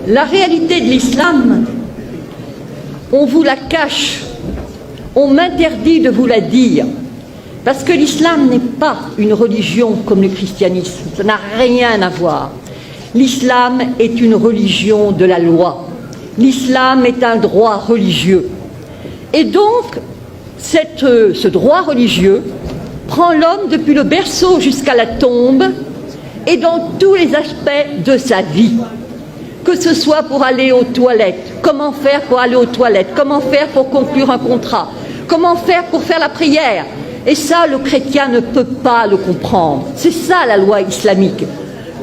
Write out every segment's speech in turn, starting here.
La réalité de l'islam, on vous la cache, on m'interdit de vous la dire, parce que l'islam n'est pas une religion comme le christianisme, ça n'a rien à voir. L'islam est une religion de la loi, l'islam est un droit religieux. Et donc, ce droit religieux prend l'homme depuis le berceau jusqu'à la tombe et dans tous les aspects de sa vie. Que ce soit pour aller aux toilettes, comment faire pour aller aux toilettes, comment faire pour conclure un contrat, comment faire pour faire la prière. Et ça, le chrétien ne peut pas le comprendre. C'est ça la loi islamique.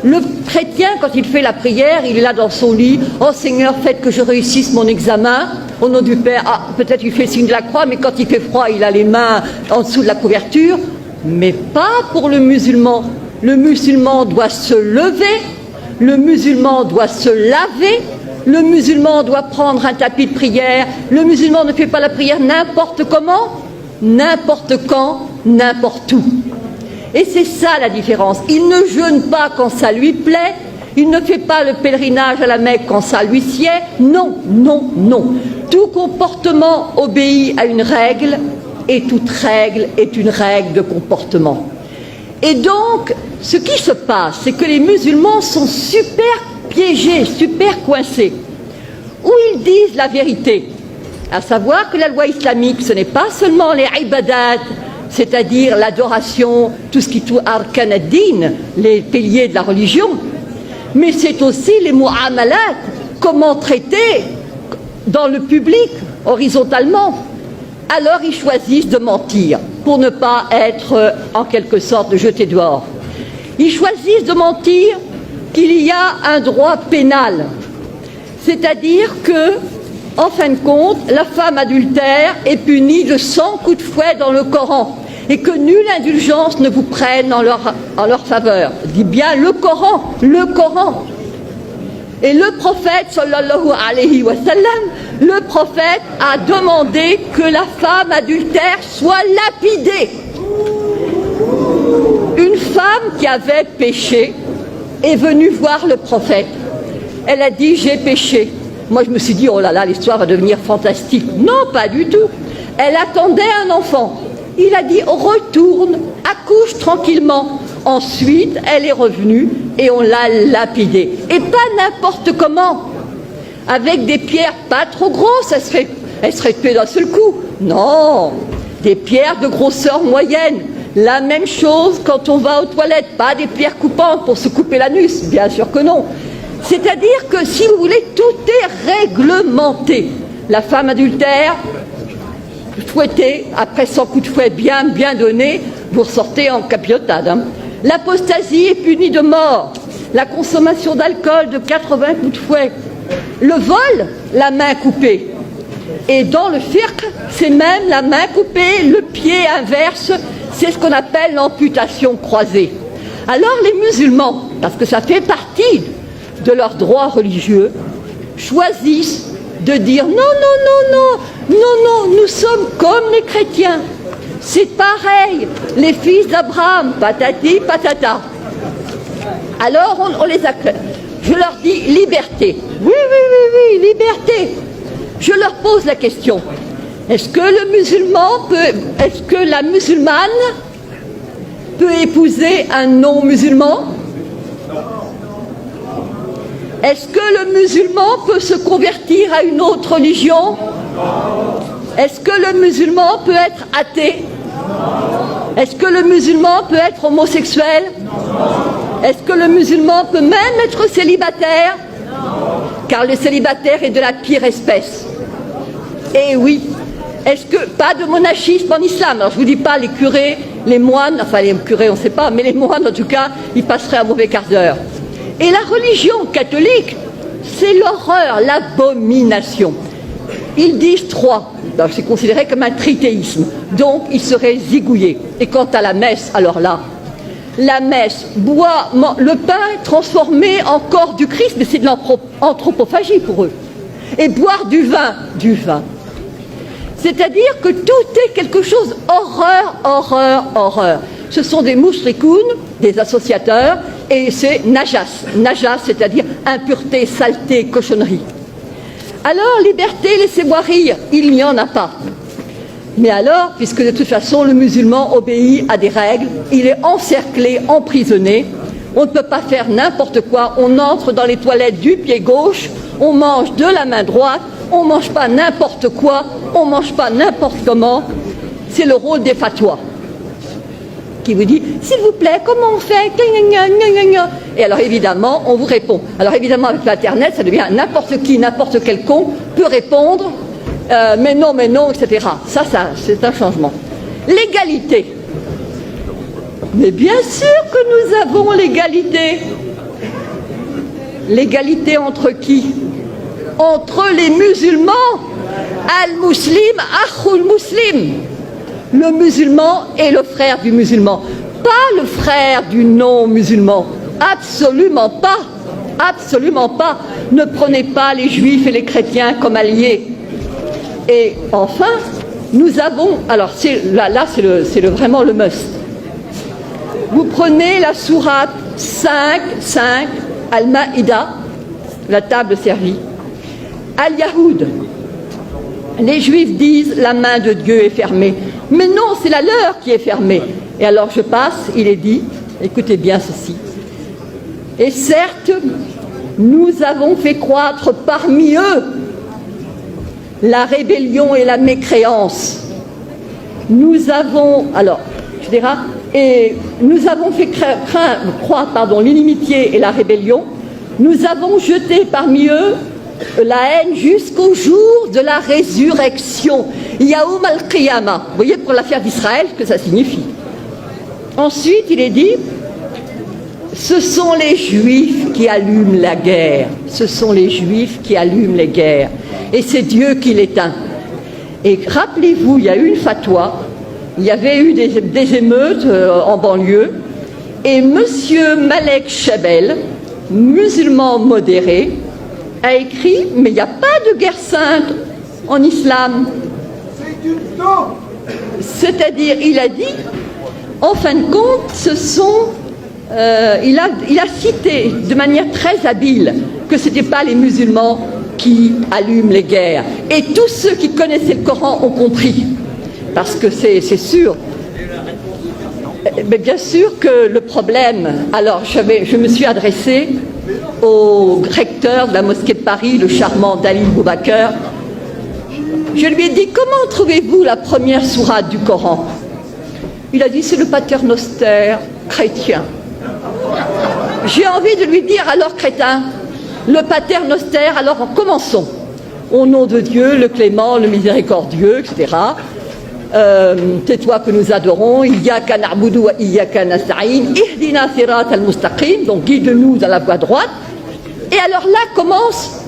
Le chrétien, quand il fait la prière, il est là dans son lit. « Oh Seigneur, faites que je réussisse mon examen. Au nom du Père. » Ah, peut-être il fait le signe de la croix, mais quand il fait froid, il a les mains en dessous de la couverture. Mais pas pour le musulman. Le musulman doit se lever. Le musulman doit se laver, le musulman doit prendre un tapis de prière, le musulman ne fait pas la prière n'importe comment, n'importe quand, n'importe où. Et c'est ça la différence. Il ne jeûne pas quand ça lui plaît, il ne fait pas le pèlerinage à la Mecque quand ça lui sied. Non, non, non. Tout comportement obéit à une règle et toute règle est une règle de comportement. Et donc, ce qui se passe, c'est que les musulmans sont super piégés, super coincés. Ou ils disent la vérité, à savoir que la loi islamique, ce n'est pas seulement les ibadat, c'est-à-dire l'adoration, tout ce qui tourne arkan ad-din, les piliers de la religion, mais c'est aussi les mu'amalat, comment traiter dans le public, horizontalement. Alors ils choisissent de mentir pour ne pas être en quelque sorte jetés dehors. Ils choisissent de mentir qu'il y a un droit pénal, c'est-à-dire que, en fin de compte, la femme adultère est punie de 100 coups de fouet dans le Coran et que nulle indulgence ne vous prenne en leur faveur. Dit bien le Coran, le Coran. Et le prophète, sallallahu alayhi wa sallam, le prophète a demandé que la femme adultère soit lapidée. Une femme qui avait péché est venue voir le prophète. Elle a dit « j'ai péché ». Moi je me suis dit « oh là là, l'histoire va devenir fantastique ». Non, pas du tout. Elle attendait un enfant. Il a dit « retourne, accouche tranquillement ». Ensuite, elle est revenue et on l'a lapidée. Et pas n'importe comment. Avec des pierres pas trop grosses, elle serait tuée d'un seul coup. Non, des pierres de grosseur moyenne. La même chose quand on va aux toilettes, pas des pierres coupantes pour se couper l'anus, bien sûr que non. C'est-à-dire que, si vous voulez, tout est réglementé. La femme adultère, fouettée, après 100 coups de fouet bien donnés, vous ressortez en capillotade. L'apostasie est punie de mort. La consommation d'alcool de 80 coups de fouet. Le vol, la main coupée. Et dans le fiqh, c'est même la main coupée, le pied inverse, c'est ce qu'on appelle l'amputation croisée. Alors les musulmans, parce que ça fait partie de leurs droits religieux, choisissent de dire non, non, non, non, non, non, nous sommes comme les chrétiens. C'est pareil, les fils d'Abraham, patati, patata. Alors on les acclame. Je leur dis liberté. Oui, oui, oui, oui, liberté. Je leur pose la question. Est-ce que le musulman peut, est-ce que la musulmane peut épouser un non-musulman? Est-ce que le musulman peut se convertir à une autre religion? Est-ce que le musulman peut être athée? Est-ce que le musulman peut être homosexuel? Est-ce que le musulman peut même être célibataire? Car le célibataire est de la pire espèce. Et oui. Est-ce que, pas de monachisme en islam? Alors je ne vous dis pas les curés, les moines, enfin les curés on ne sait pas, mais les moines en tout cas, ils passeraient un mauvais quart d'heure. Et la religion catholique, c'est l'horreur, l'abomination. Ils disent trois. C'est considéré comme un trithéisme. Donc, ils seraient zigouillés. Et quant à la messe, alors là, la messe, boit, le pain transformé en corps du Christ, mais c'est de l'anthropophagie pour eux. Et boire du vin. C'est-à-dire que tout est quelque chose, horreur, horreur, horreur. ce sont des mushrikoun, des associateurs, et c'est najas. Najas, c'est-à-dire impureté, saleté, cochonnerie. Alors, liberté, laissez-moi rire, il n'y en a pas. Mais alors, puisque de toute façon le musulman obéit à des règles, il est encerclé, emprisonné, on ne peut pas faire n'importe quoi, on entre dans les toilettes du pied gauche, on mange de la main droite, on ne mange pas n'importe quoi, on ne mange pas n'importe comment. C'est le rôle des fatwas qui vous dit, s'il vous plaît, comment on fait? Et alors évidemment, on vous répond. Alors évidemment, avec l'Internet, ça devient n'importe qui, n'importe quel con peut répondre, mais non, etc. Ça, c'est un changement. L'égalité. Mais bien sûr que nous avons l'égalité. L'égalité entre qui? Entre les musulmans. Al-Muslim, Akhul Muslim. Le musulman est le frère du musulman, pas le frère du non-musulman. Absolument pas. Absolument pas. Ne prenez pas les juifs et les chrétiens comme alliés. Et enfin, nous avons... Alors là c'est vraiment le must. Vous prenez la sourate 5, Al-Maïda, la table servie. Al-Yahoud. Les juifs disent la main de Dieu est fermée. Mais non, c'est la leur qui est fermée. Et alors je passe, il est dit, écoutez bien ceci. Et certes, nous avons fait croître parmi eux la rébellion et la mécréance. Nous avons, alors, je dirais, et nous avons fait croître l'inimitié et la rébellion. Nous avons jeté parmi eux la haine jusqu'au jour de la résurrection. Yaoum al-Qiyamah. Vous voyez pour l'affaire d'Israël ce que ça signifie. Ensuite, il est dit, ce sont les Juifs qui allument la guerre. Ce sont les Juifs qui allument les guerres. Et c'est Dieu qui l'éteint. Et rappelez-vous, il y a eu une fatwa, il y avait eu des émeutes en banlieue, et monsieur Malek Chabel, musulman modéré, a écrit, mais il n'y a pas de guerre sainte en islam. C'est-à-dire, il a dit, en fin de compte, ce sont... il a cité de manière très habile que ce n'était pas les musulmans qui allument les guerres. Et tous ceux qui connaissaient le Coran ont compris. Parce que c'est sûr. Mais bien sûr que le problème... Alors, je me suis adressée au recteur de la mosquée de Paris, le charmant Dalil Boubaker. Je lui ai dit, comment trouvez-vous la première sourate du Coran? Il a dit, c'est le paternoster chrétien. J'ai envie de lui dire, alors crétin, le paternoster, alors commençons. Au nom de Dieu, le clément, le miséricordieux, etc. C'est toi que nous adorons. Iyyaka na'budu wa iyyaka nasta'in. Ihdina sirat al-mustaqim. Donc guide-nous dans la voie droite. Et alors là commence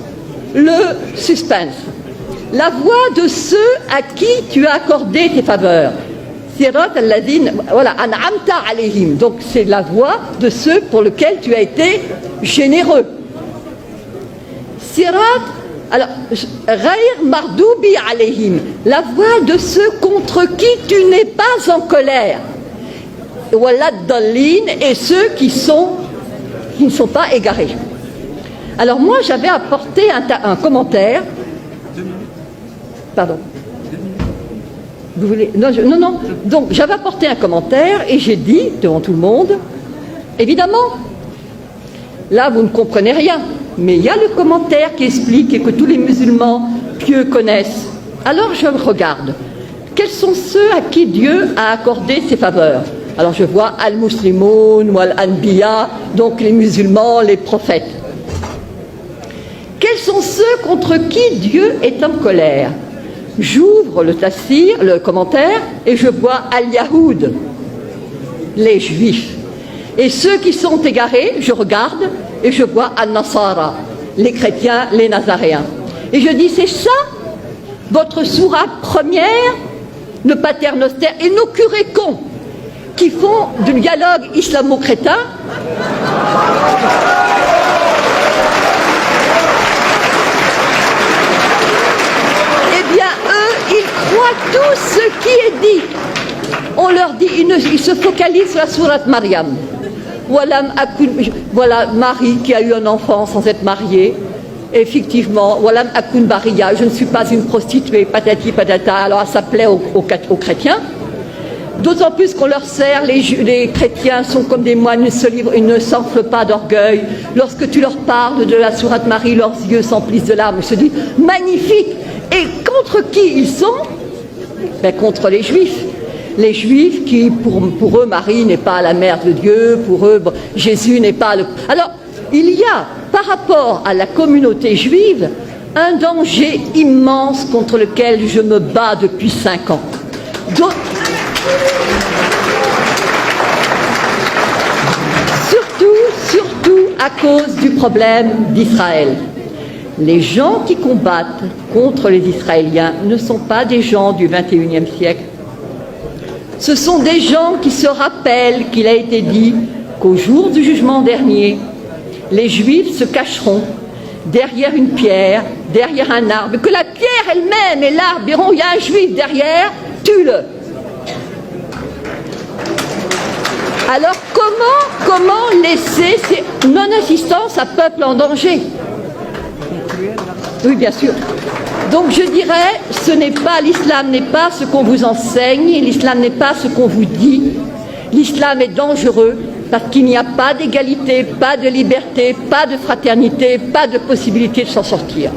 le suspense. La voie de ceux à qui tu as accordé tes faveurs. Sirat al-ladin, voilà, an'amta alayhim. Donc c'est la voie de ceux pour lesquels tu as été généreux. Sirat, alors, Ghayr mardoubi alayhim, la voix de ceux contre qui tu n'es pas en colère. Walad dallin, et ceux qui ne sont pas égarés. Alors moi j'avais apporté un commentaire. Pardon. Vous voulez... Non. Donc j'avais apporté un commentaire et j'ai dit devant tout le monde, évidemment, là vous ne comprenez rien. Mais il y a le commentaire qui explique et que tous les musulmans pieux connaissent. Alors je regarde. Quels sont ceux à qui Dieu a accordé ses faveurs? Alors je vois Al-Muslimoun ou Al-Anbiya, donc les musulmans, les prophètes. Quels sont ceux contre qui Dieu est en colère? J'ouvre le tafsir, le commentaire, et je vois Al-Yahoud, les juifs. Et ceux qui sont égarés, je regarde et je vois Al-Nasara, les chrétiens, les nazaréens. Et je dis, c'est ça, votre sourate première, le paternoster, et nos curés cons, qui font du dialogue islamo-crétin. Eh bien, eux, ils croient tout ce qui est dit. on leur dit, ils se focalisent sur la sourate Maryam. Voilà Marie qui a eu un enfant sans être mariée. Effectivement, Walam Akun Bariya, je ne suis pas une prostituée, patati patata. Alors ça plaît aux chrétiens. D'autant plus qu'on leur sert, les chrétiens sont comme des moines, ils ne s'enflent pas d'orgueil. Lorsque tu leur parles de la sourate Marie, leurs yeux s'emplissent de larmes. Ils se disent, magnifique. Et contre qui ils sont? Ben, contre les Juifs. Les Juifs qui, pour eux, Marie n'est pas la mère de Dieu, pour eux, bon, Jésus n'est pas le... Alors, il y a, par rapport à la communauté juive, un danger immense contre lequel je me bats depuis 5 ans. Surtout à cause du problème d'Israël. Les gens qui combattent contre les Israéliens ne sont pas des gens du XXIe siècle. Ce sont des gens qui se rappellent qu'il a été dit qu'au jour du jugement dernier, les Juifs se cacheront derrière une pierre, derrière un arbre, que la pierre elle-même et l'arbre diront, il y a un Juif derrière, tue-le. Alors comment laisser ces non-assistance à peuple en danger? Oui, bien sûr. Donc je dirais, l'islam n'est pas ce qu'on vous enseigne, l'islam n'est pas ce qu'on vous dit. L'islam est dangereux parce qu'il n'y a pas d'égalité, pas de liberté, pas de fraternité, pas de possibilité de s'en sortir.